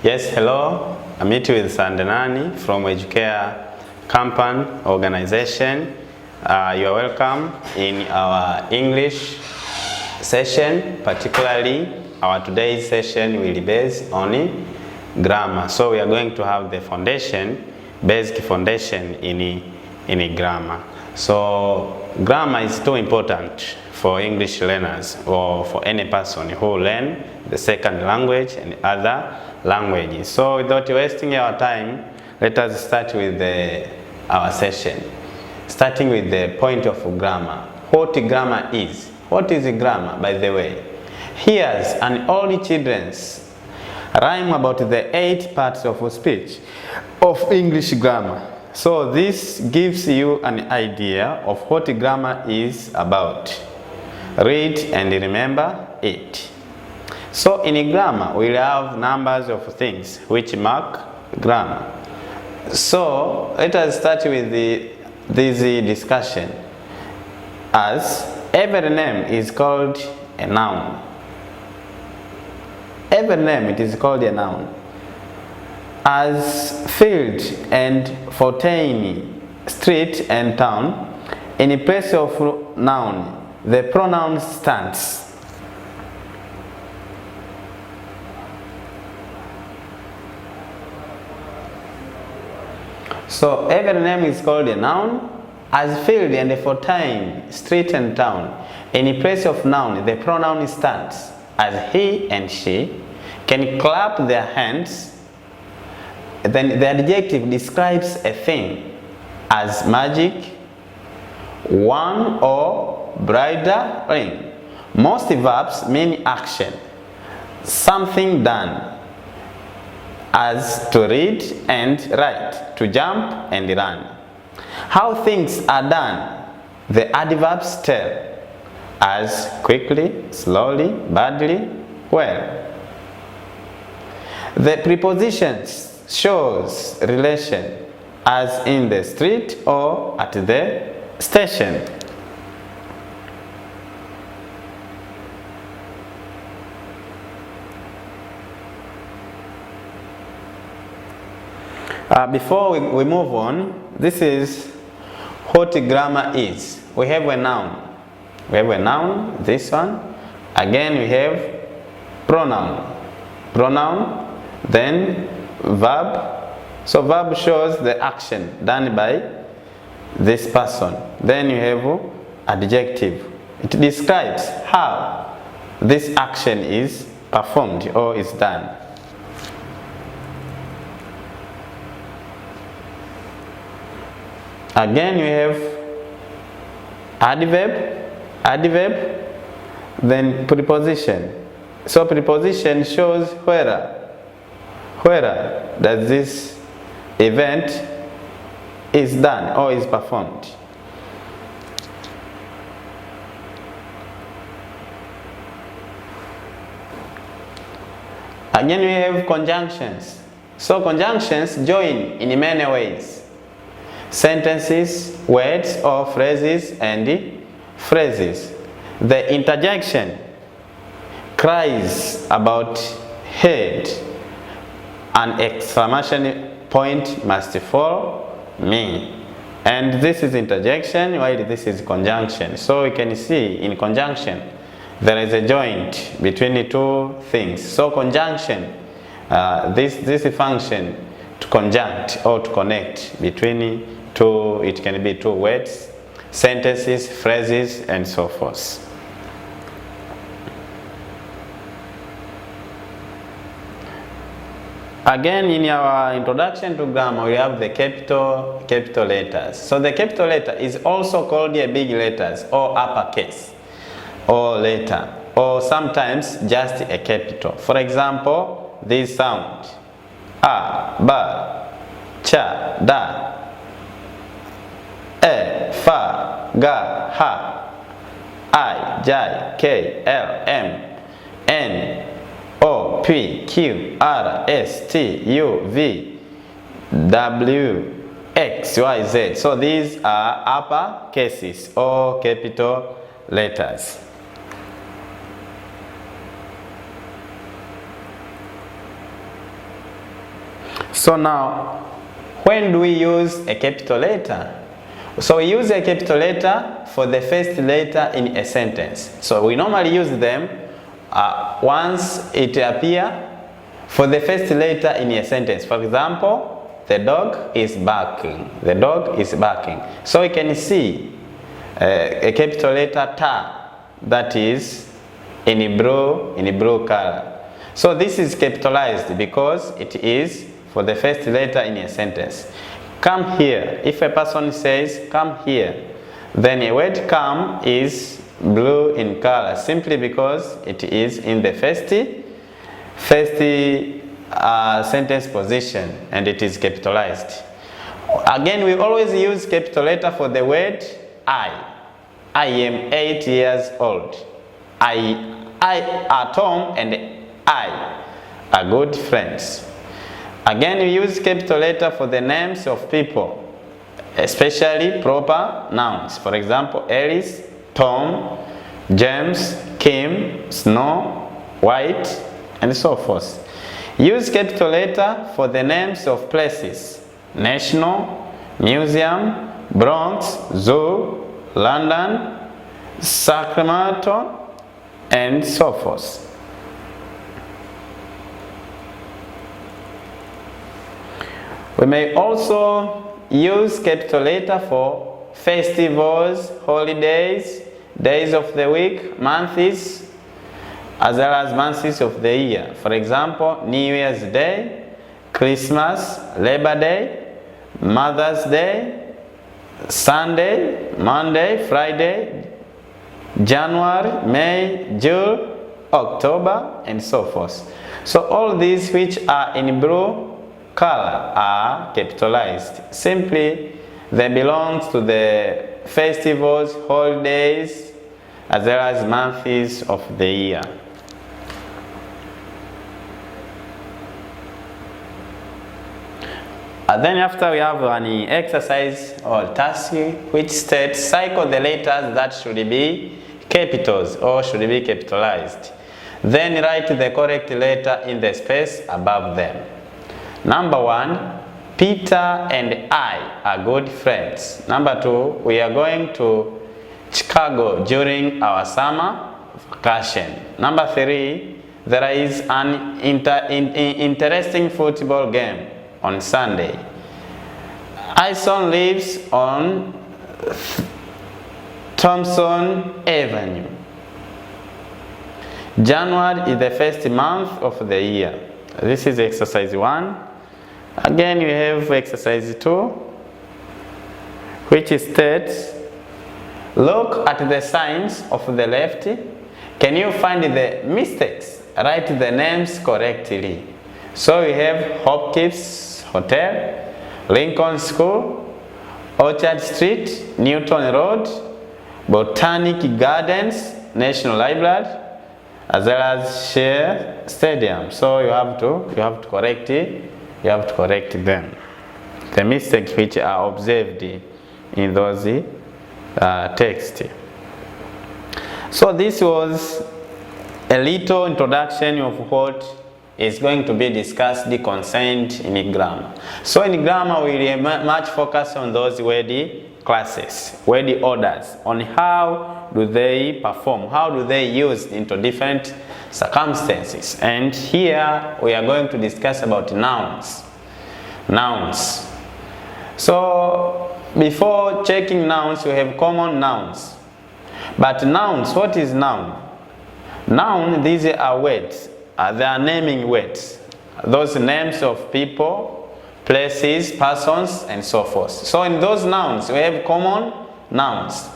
Yes, hello. I'm meeting with Sandenani from Edukea Company organization. You are welcome in our English session, particularly our today's session will be based on grammar. So we are going to have the foundation, basic foundation in grammar. So grammar is too important for English learners or for any person who learn the second language and other languages. So without wasting our time, let us start with our session. Starting with the point of grammar. What grammar is? What is grammar, by the way? Here's an old children's rhyme about the 8 parts of speech of English grammar. So this gives you an idea of what grammar is about. Read and remember it. So in grammar, we have numbers of things which mark grammar. So let us start with this discussion. As every name is called a noun. Every name it is called a noun. As field and fountain, street and town, in place of noun, the pronoun stands. So every name is called a noun. As field and fountain, street and town, in place of noun, the pronoun stands. As he and she can clap their hands, then the adjective describes a thing as magic, one or brighter ring. Most verbs mean action, something done, as to read and write, to jump and run. How things are done, the adverbs tell, as quickly, slowly, badly, well. The prepositions shows relation, as in the street or at the station. Before we move on, this is what grammar is. We have a noun. We have a noun, this one. Again we have pronoun. Pronoun, then verb. So verb shows the action done by this person. Then you have adjective. It describes how this action is performed or is done. Again, you have adverb, then preposition. So preposition shows where does this event is done or is performed. Again, we have conjunctions. So conjunctions join in many ways. Sentences, words or phrases and phrases. The interjection cries about head. An exclamation point must follow me. And this is interjection while this is conjunction. So we can see in conjunction there is a joint between the two things. So conjunction, this function to conjunct or to connect between two, it can be two words, sentences, phrases, and so forth. Again, in our introduction to grammar, we have the capital letters. So the capital letter is also called a big letters or uppercase or letter, or sometimes just a capital. For example, this sound: a, ba, cha, da, e, fa, ga, ha, I, j, k, l, m, n, o, p, q, r, s, t, u, v, w, x, y, z. So these are upper cases or capital letters. So now, when do we use a capital letter? So we use a capital letter for the first letter in a sentence. So we normally use them once it appears for the first letter in a sentence. For example, the dog is barking. The dog is barking. So we can see a capital letter ta, that is in blue color. So this is capitalized because it is for the first letter in a sentence. Come here. If a person says come here, then a word come is blue in color simply because it is in the first sentence position and it is capitalized. Again, we always use capital letter for the word I. I am 8 years old. I are Tom and I are good friends. Again, we use capital letter for the names of people, especially proper nouns. For example, Alice, Tom, James, Kim, Snow, White, and so forth. Use capital letter for the names of places: National, Museum, Bronx, Zoo, London, Sacramento, and so forth. We may also use capital letter for festivals, holidays, days of the week, months, as well as months of the year. For example, New Year's Day, Christmas, Labor Day, Mother's Day, Sunday, Monday, Friday, January, May, June, October, and so forth. So all these which are in blue color are capitalized. Simply, they belong to the festivals, holidays, as well as months of the year. Then after we have an exercise or task which states cycle the letters that should be capitals or should be capitalized. Then write the correct letter in the space above them. Number 1, Peter and I are good friends. Number 2, we are going to Chicago during our summer vacation. Number 3, there is an interesting football game on Sunday. Ison lives on Thompson Avenue. January is the first month of the year. This is exercise 1. Again, you have exercise 2, which states, look at the signs of the left. Can you find the mistakes? Write the names correctly. So we have Hopkins Hotel, Lincoln School, Orchard Street, Newton Road, Botanic Gardens, National Library, as well as Shea Stadium. So you have to correct it. You have to correct them. The mistakes which are observed in those texts. So this was a little introduction of what is going to be discussed concerning in grammar. So in grammar, we will much focus on those word classes, word orders, on how do they perform, how do they use into different circumstances. And here we are going to discuss about nouns. Nouns. So before checking nouns, we have common nouns. But nouns, what is noun? Noun, these are words. They are naming words. Those names of people, places, persons, and so forth. So in those nouns, we have common nouns.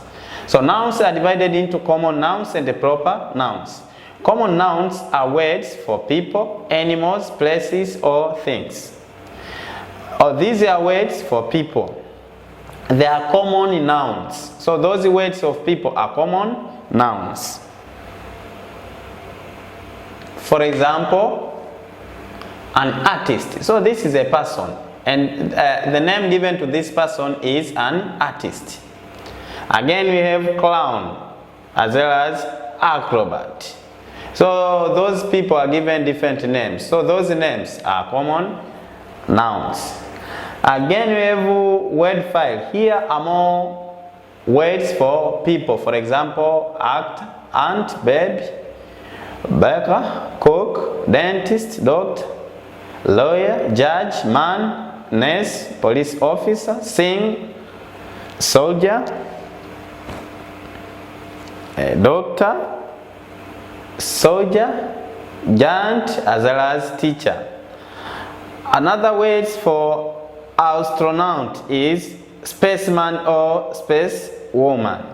So nouns are divided into common nouns and the proper nouns. Common nouns are words for people, animals, places, or things. Or these are words for people. They are common nouns. So those words of people are common nouns. For example, an artist. So this is a person, and the name given to this person is an artist. Again, we have clown as well as acrobat. So those people are given different names. So those names are common nouns. Again, we have word file. Here are more words for people. For example, act, aunt, baby, baker, cook, dentist, doctor, lawyer, judge, man, nurse, police officer, sing, soldier, doctor, soldier, giant, as well as teacher. Another word for astronaut is spaceman or space woman.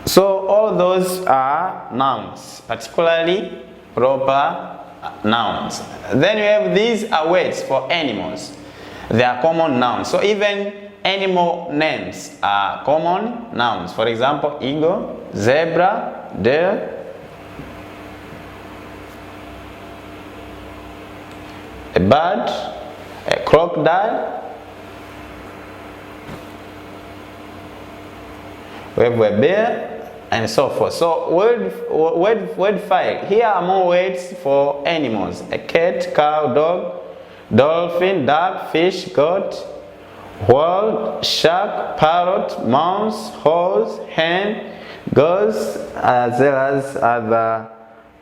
So all those are nouns, particularly proper nouns. Then we have these are words for animals. They are common nouns. So even animal names are common nouns. For example, eagle, zebra, deer, a bird, a crocodile. We have a bear, and so forth. So word file. Here are more words for animals: a cat, cow, dog, dolphin, duck, fish, goat, whale, shark, parrot, mouse, horse, hen, goose, as well as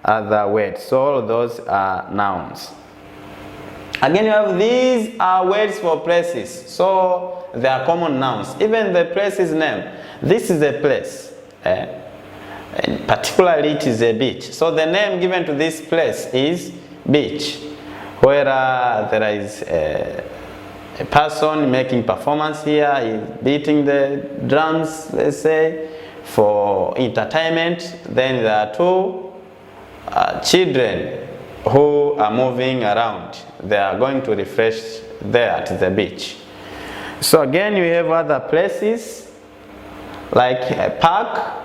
other words. So all of those are nouns. Again, you have these are words for places. So they are common nouns. Even the place's name. This is a place. And particularly it is a beach. So the name given to this place is beach. Where there is a person making performance here, is beating the drums, let's say, for entertainment. Then there are two children who are moving around. They are going to refresh there at the beach. So again, we have other places like a park.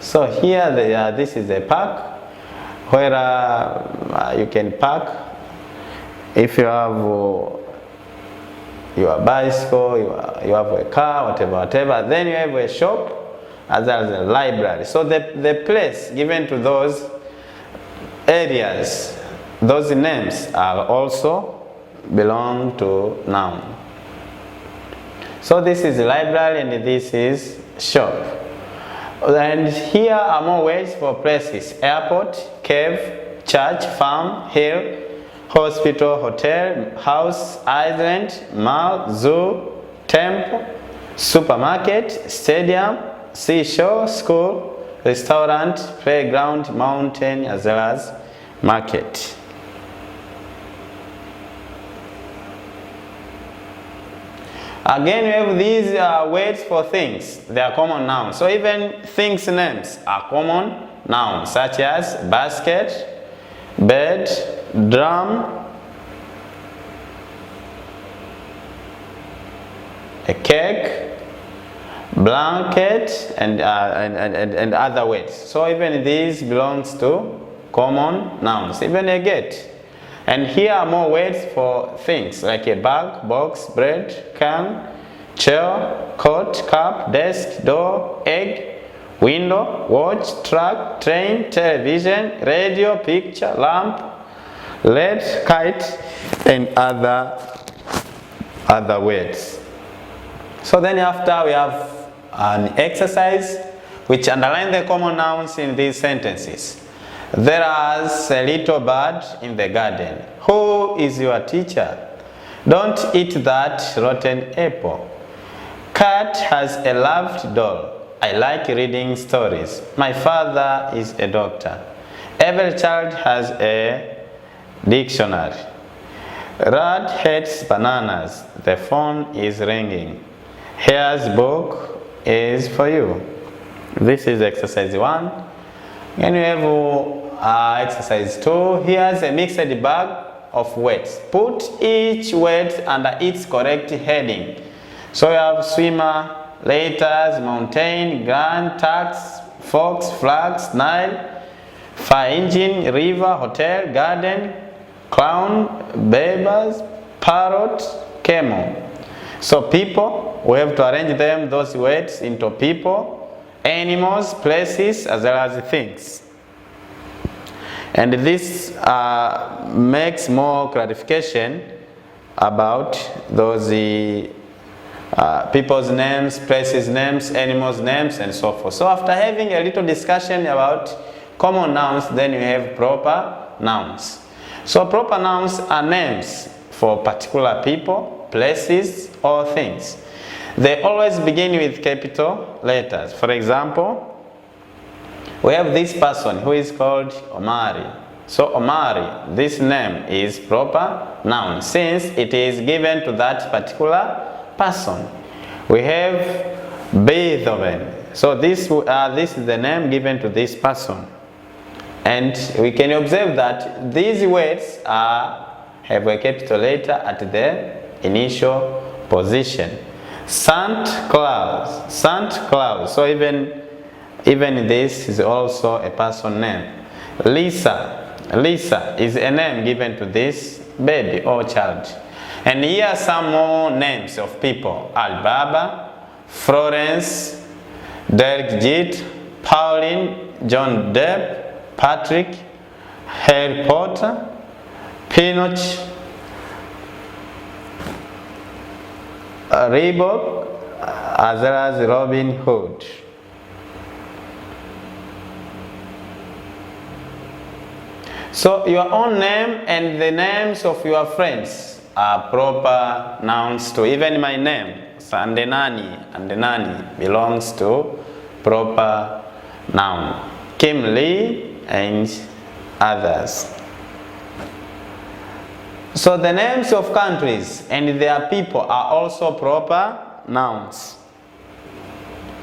So here this is a park where you can park if you have your bicycle, you have a car, whatever. Then you have a shop as well as a library. So the place given to those areas, those names are also belong to noun. So this is library and this is shop. And here are more words for places: airport, cave, church, farm, hill, hospital, hotel, house, island, mall, zoo, temple, supermarket, stadium, seashore, school, restaurant, playground, mountain, as well as market. Again, we have these words for things. They are common nouns. So even things names are common nouns, such as basket, bed, drum, a cake, blanket, and other words. So even these belongs to common nouns. Even a gate. And here are more words for things like a bag, box, bread, can, chair, coat, cup, desk, door, egg, window, watch, truck, train, television, radio, picture, lamp, LED, kite, and other words. So then after we have an exercise which underlines the common nouns in these sentences. There is a little bird in the garden. Who is your teacher? Don't eat that rotten apple. Cat has a loved doll. I like reading stories. My father is a doctor. Every child has a dictionary. Rat hates bananas. The phone is ringing. Here's book is for you. This is exercise 1. And we have exercise 2. Here's a mixed bag of words. Put each word under its correct heading. So you have swimmer, letters, mountain, grand, tax, fox, flags, Nile, fire engine, river, hotel, garden, clown, babies, parrot, camel. So people, we have to arrange them, those words, into people, animals, places, as well as things. And this makes more clarification about those people's names, places names, animals names, and so forth. So after having a little discussion about common nouns, then you have proper nouns. So proper nouns are names for particular people, places, or things. They always begin with capital letters. For example, we have this person who is called Omari. So Omari, this name is proper noun since it is given to that particular person. We have Beethoven. So this is the name given to this person. And we can observe that these words have a capital letter at the initial position. Saint Claus, Saint Claus. So even this is also a person name. Lisa, Lisa is a name given to this baby or child. And here are some more names of people. Alibaba, Florence, Derek, Pauline, John Depp, Patrick, Harry Potter, Pinochet, Reebok, as well as Robin Hood. So your own name and the names of your friends are proper nouns too. Even my name, Sandenani, belongs to proper noun. Kim Lee and others. So the names of countries and their people are also proper nouns.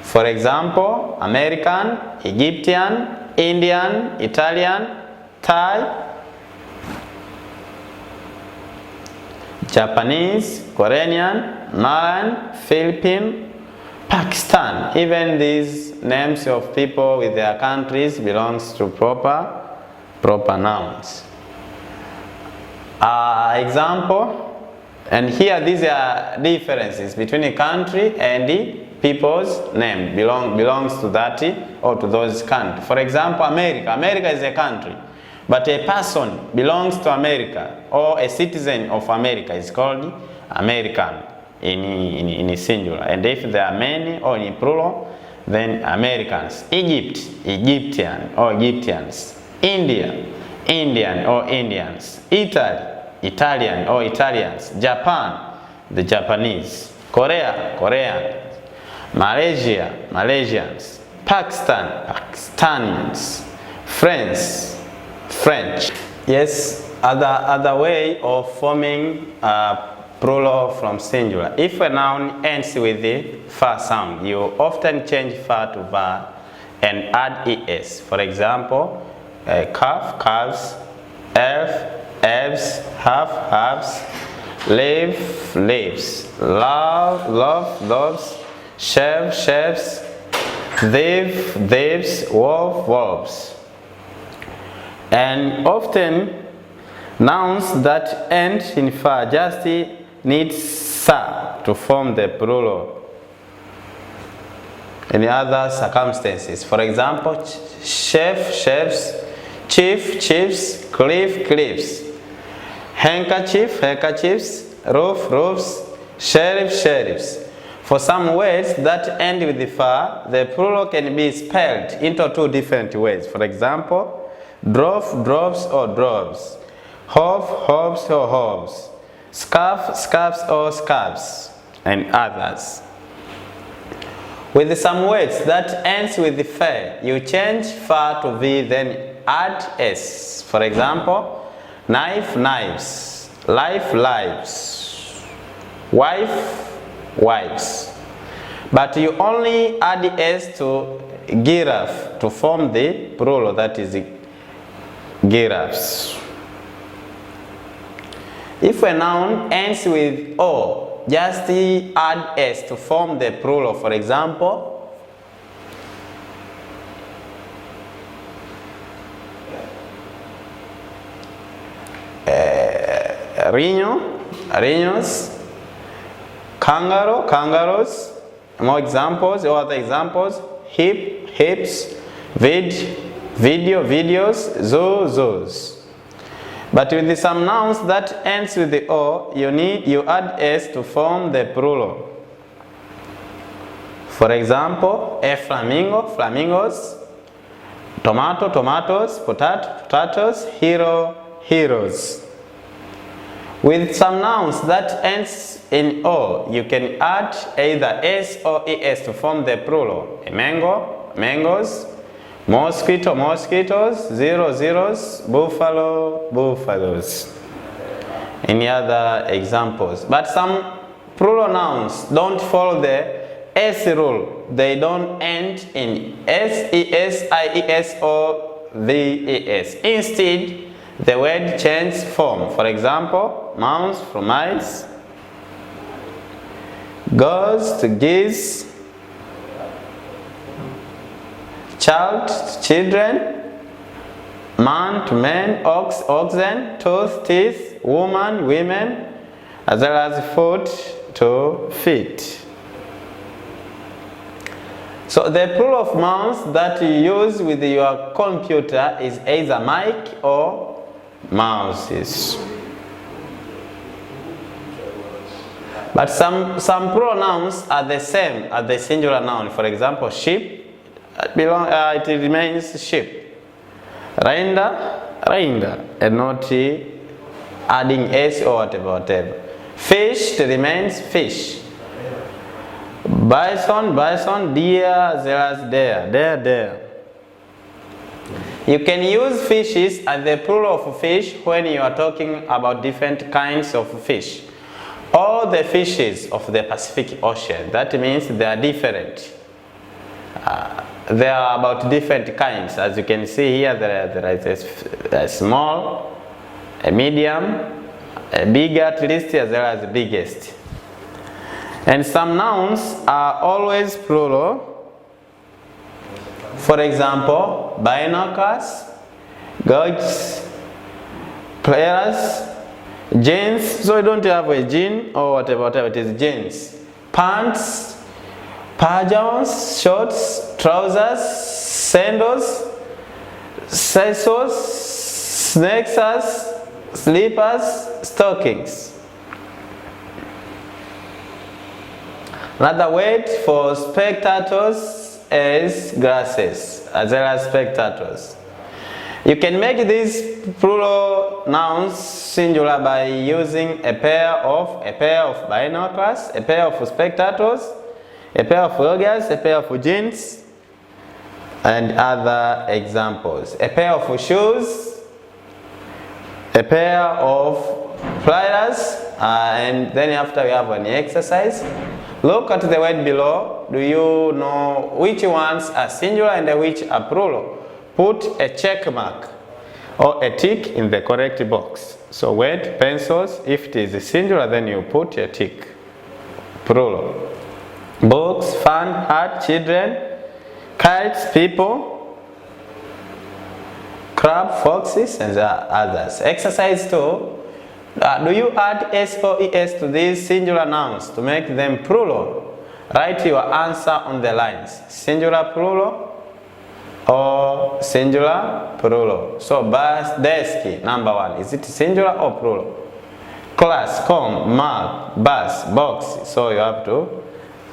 For example, American, Egyptian, Indian, Italian, Thai, Japanese, Korean, Malayan, Philippine, Pakistan. Even these names of people with their countries belongs to proper nouns. Example, and here these are differences between a country and the people's name belongs to that or to those countries. For example, America is a country, but a person belongs to America or a citizen of America is called American in singular. And if there are many or in plural, then Americans. Egypt, Egyptian or Egyptians. India, Indian or Indians. Italy, Italian or Italians. Japan, the Japanese. Korea, Korean. Malaysia, Malaysians. Pakistan, Pakistanians. France, French. Yes, other way of forming plural from singular. If a noun ends with the fa sound, you often change fa to va and add es. For example, calf, calves, elf, elves, half, halves, leaf, leaves, love, love, loves, chef, chefs, thief, thieves, wolf, wolves. And often nouns that end in fa just need sa to form the plural. In other circumstances, for example, chef, chefs, chief, chiefs, cliff, cliffs, handkerchief, handkerchiefs, roof, roofs, sheriff, sheriffs. For some words that end with the fa, the plural can be spelled into two different ways. For example, drove, droves or droves, hove, hoves or hoves, scarf, scarves or scarves, and others. With some words that ends with the fa, you change fa to v, then add s. For example, knife, knives, life, lives, wife, wives. But you only add s to giraffe to form the plural, that is giraffes. If a noun ends with o, just add s to form the plural. For example, rhino, rhinos, kangaroo, kangaroos. More examples or other examples: hip, hips, vid, video, videos, zoo, zoos. But with some nouns that ends with the O, you add S to form the plural. For example, a flamingo, flamingos, tomato, tomatoes, potato, potatoes, hero, heroes. With some nouns that ends in O, you can add either S or ES to form the plural. A mango, mangoes, mosquito, mosquitoes, zero, zeros, buffalo, buffaloes. Any other examples? But some plural nouns don't follow the S rule. They don't end in S, ES, IES or VES. Instead, the word changes form. For example, mouse from mice, ghost, geese, child to children, man to men, ox, oxen, tooth, teeth, woman, women, as well as foot to feet. So the plural of mouse that you use with your computer is either mic or mouses. But some plural nouns are the same as the singular noun. For example, sheep, it remains sheep. Reindeer, reindeer, and not adding s or whatever. Fish, it remains fish. Bison, bison, deer, as well as deer. You can use fishes as the plural of fish when you are talking about different kinds of fish. All the fishes of the Pacific Ocean, that means they are different. They are about different kinds. As you can see here, there is a small, a medium, a big at least, as well as the biggest. And some nouns are always plural. For example, binoculars, goats, players, jeans. So you don't have a jean or whatever it is, jeans. Pants, pajamas, shorts, trousers, sandals, scissors, snakes, slippers, stockings. Another word for spectators is glasses, as well as spectators. You can make these plural nouns singular by using a pair of binoculars, a pair of spectators, a pair of goggles, a pair of jeans, and other examples. A pair of shoes, a pair of pliers, and then after we have an exercise. Look at the word below. Do you know which ones are singular and which are plural? Put a check mark or a tick in the correct box. So word, pencils, if it is singular, then you put a tick. Plural. Books, fun, art, children, kites, people, crab, foxes, and others. Exercise 2. Do you add S or ES to these singular nouns to make them plural? Write your answer on the lines. Singular plural or singular plural. So bus, desk, number 1. Is it singular or plural? Class, comb, mark, bus, box. So you have to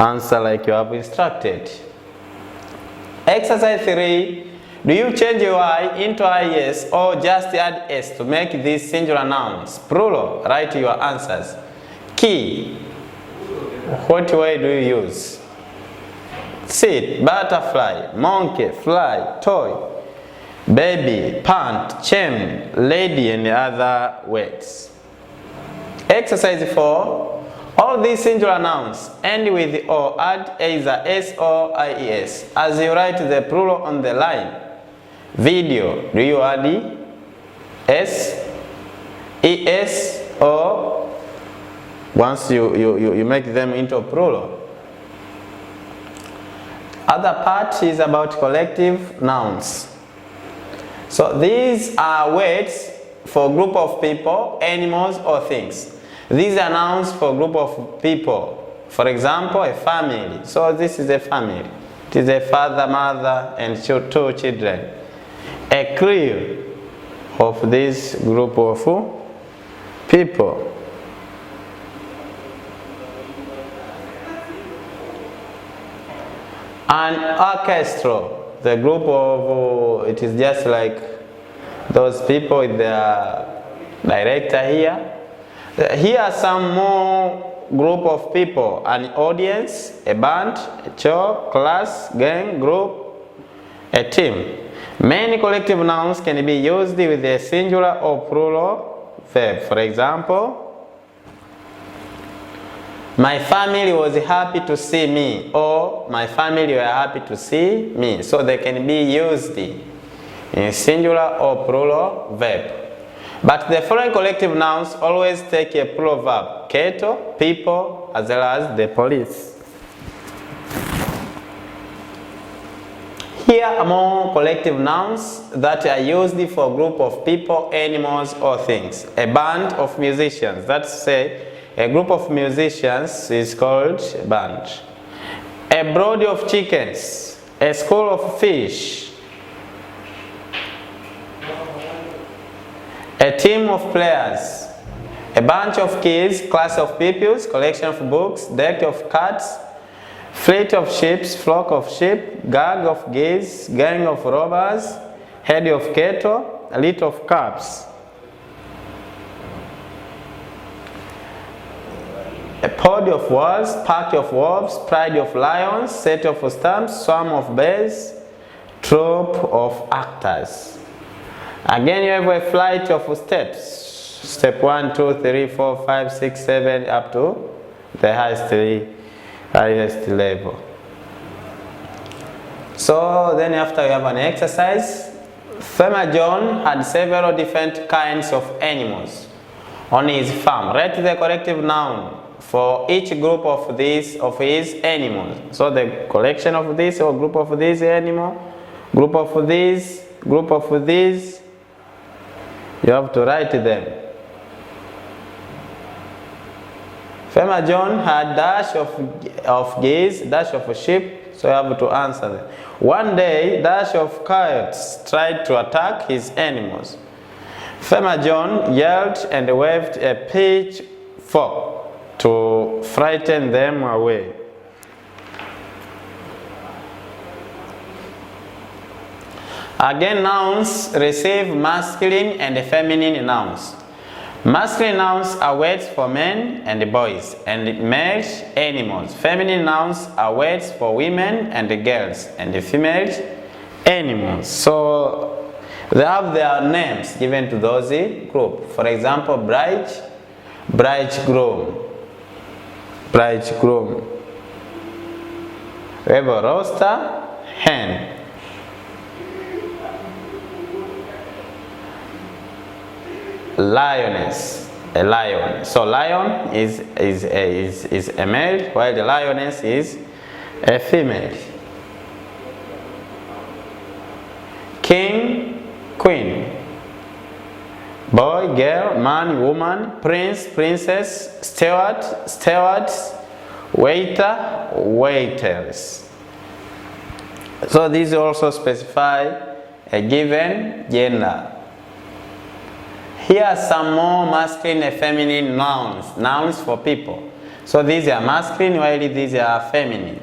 answer like you have instructed. Exercise 3. Do you change your I into IS or just add S to make these singular nouns plural? Write your answers. Key. What way do you use? Seat, butterfly, monkey, fly, toy, baby, pant, chain, lady, and other words. Exercise 4. All these singular nouns end with O. Add either S or IES as you write the plural on the line. Video, do you add S, ES, or once you make them into plural? Other part is about collective nouns. So these are words for group of people, animals, or things. These are nouns for group of people. For example, a family. So this is a family. It is a father, mother, and two children. a crew of this group of people. An orchestra, the group of, it is just like those people with their director here. Here are some more group of people: an audience, a band, a choir, class, gang, group, a team. Many collective nouns can be used with a singular or plural verb. For example, my family was happy to see me, or my family were happy to see me. So they can be used in singular or plural verb. But the following collective nouns always take a plural verb: cattle, people, as well as the police. Here are more collective nouns that are used for a group of people, animals, or things. A band of musicians, that's say a group of musicians is called a band. A brood of chickens, a school of fish, a team of players, a bunch of kids, class of pupils, collection of books, deck of cards, fleet of ships, flock of sheep, gang of geese, gang of robbers, head of cattle, a litter of calves. A pod of wolves, pack of wolves, pride of lions, set of stamps, swarm of bears, troop of actors. Again, you have a flight of steps. Step 1, 2, 3, 4, 5, 6, 7, up to the highest level. So then after you have an exercise, Farmer John had several different kinds of animals on his farm. Write the corrective noun for each group of his animals. So the collection of this or group of this animal, group of this, group of this, you have to write them. Farmer John had dash of geese, dash of sheep, so you have to answer them. One day, dash of coyotes tried to attack his animals. Farmer John yelled and waved a pitchfork to frighten them away. Again, nouns receive masculine and feminine nouns. Masculine nouns are words for men and boys and male animals. Feminine nouns are words for women and girls and female animals. So they have their names given to those groups. For example, bride, bridegroom, bridegroom. We have a rooster, hen. Lioness, a lion. So lion is a male, while the lioness is a female. King, queen. Boy, girl, man, woman, prince, princess, steward, stewards, waiter, waiters. So these also specify a given gender. Here are some more masculine and feminine nouns for people. So these are masculine while these are feminine.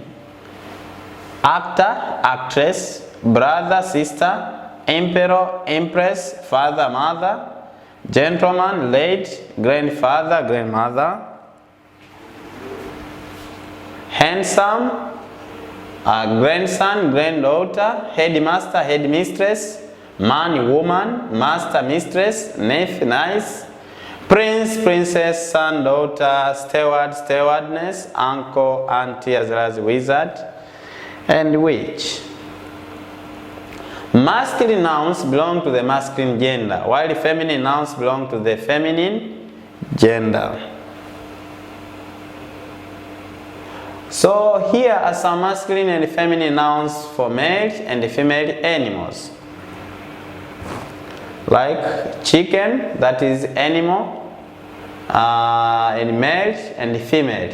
Actor, actress, brother, sister, emperor, empress, father, mother, gentleman, lady, grandfather, grandmother, handsome, grandson, granddaughter, headmaster, headmistress, man, woman, master, mistress, nephew, niece, prince, princess, son, daughter, steward, stewardess, uncle, auntie, as well as wizard and witch. Masculine nouns belong to the masculine gender, while feminine nouns belong to the feminine gender. So here are some masculine and feminine nouns for male and female animals. Like chicken, that is animal, and male and female.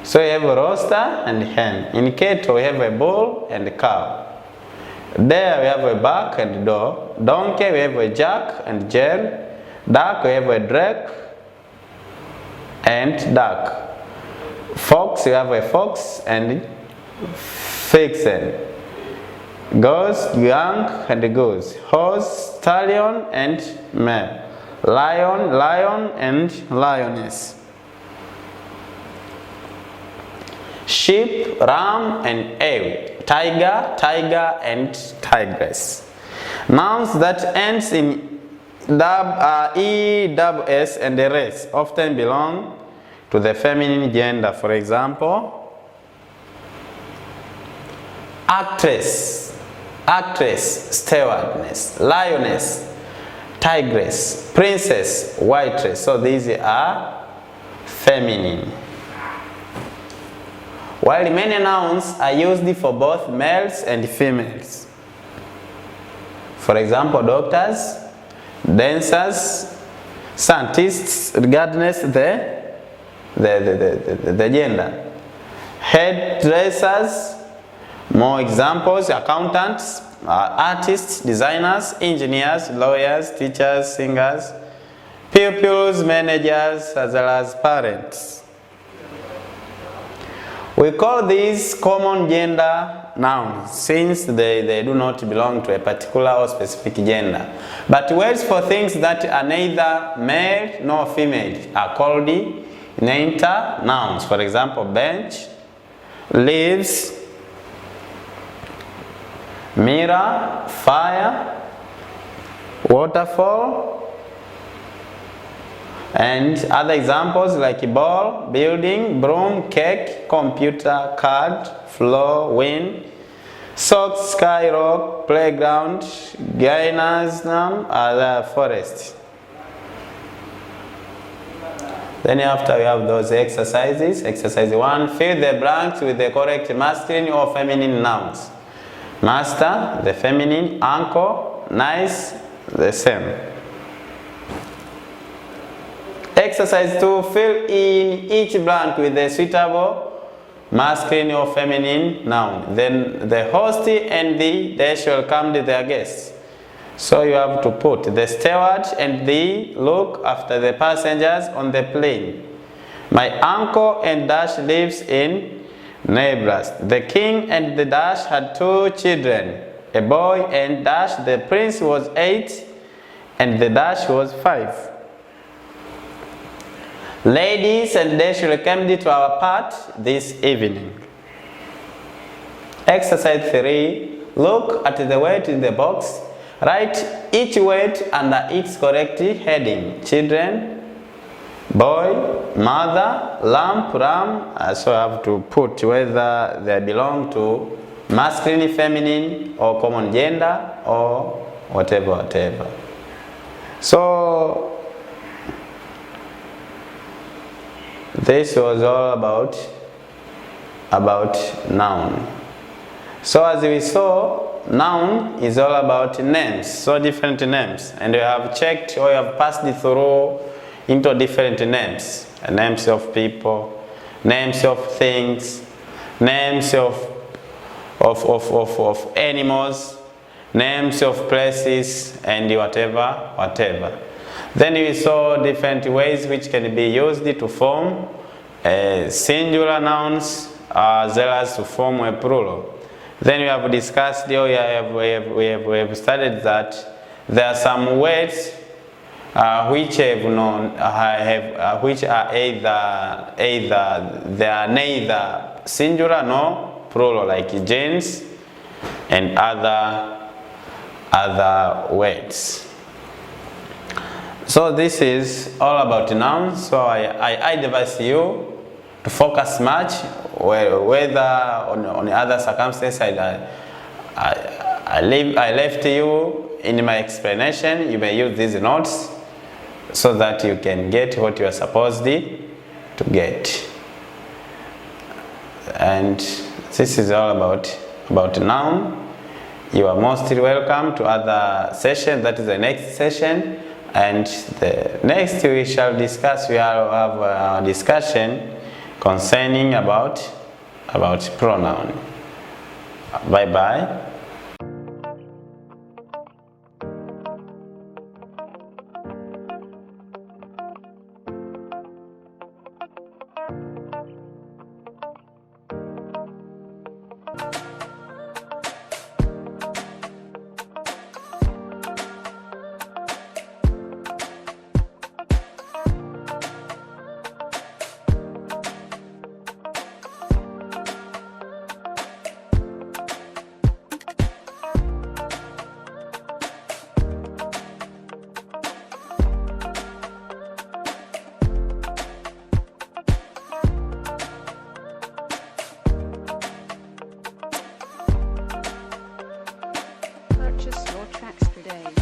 So you have a rooster and hen. In cattle we have a bull and a cow. There we have a bark and door. Donkey we have a jack and jail. Duck we have a drake and duck. Fox we have a fox and vixen. Goose, young and goose. Horse, stallion and mare. Lion, lion and lioness. Sheep, ram and ewe. Tiger, tiger and tigress. Nouns that ends in EWS and the rest often belong to the feminine gender. For example, actress, actress, stewardess, lioness, tigress, princess, whiteress. So these are feminine. While many nouns are used for both males and females. For example, doctors, dancers, scientists, regardless the gender. Hairdressers, more examples, accountants, artists, designers, engineers, lawyers, teachers, singers, pupils, managers, as well as parents. We call these common gender nouns since they do not belong to a particular or specific gender. But words for things that are neither male nor female are called neuter nouns. For example, bench, leaves, mirror, fire, waterfall, and other examples like ball, building, broom, cake, computer, card, floor, wind, socks, sky, rock, playground, gymnasium, other forest. Then after we have those exercises. Exercise 1, fill the blanks with the correct masculine or feminine nouns. Master, the feminine, uncle, nice, the same. Exercise 2, fill in each blank with a suitable masculine or feminine noun. Then the host and the dash welcomed their guests. So you have to put the steward and the look after the passengers on the plane. My uncle and dash lives in Nebraska. The king and the dash had 2 children, a boy and dash. The prince was 8 and the dash was 5. Ladies and dash came to our part this evening. Exercise 3. Look at the word in the box. Write each word under its correct heading. Children, boy, mother, lamp, ram. So I have to put whether they belong to masculine, feminine, or common gender, or whatever. So this was all about noun. So as we saw, noun is all about names, so different names, and you have checked or you have passed it through into different names. Names of people, names of things, names of animals, names of places, and whatever. Then we saw different ways which can be used to form singular nouns as well as to form a plural. Then we have discussed, we have studied that there are some words which are either they are neither singular nor plural, like jeans and other words. So this is all about nouns. So I advise you to focus much, whether on the other circumstances I left you in my explanation. You may use these notes so that you can get what you are supposed to get. And this is all about noun. You are mostly welcome to other session. That is the next session. And the next we shall discuss, we have a discussion concerning about pronoun. Bye bye. Purchase your tracks today.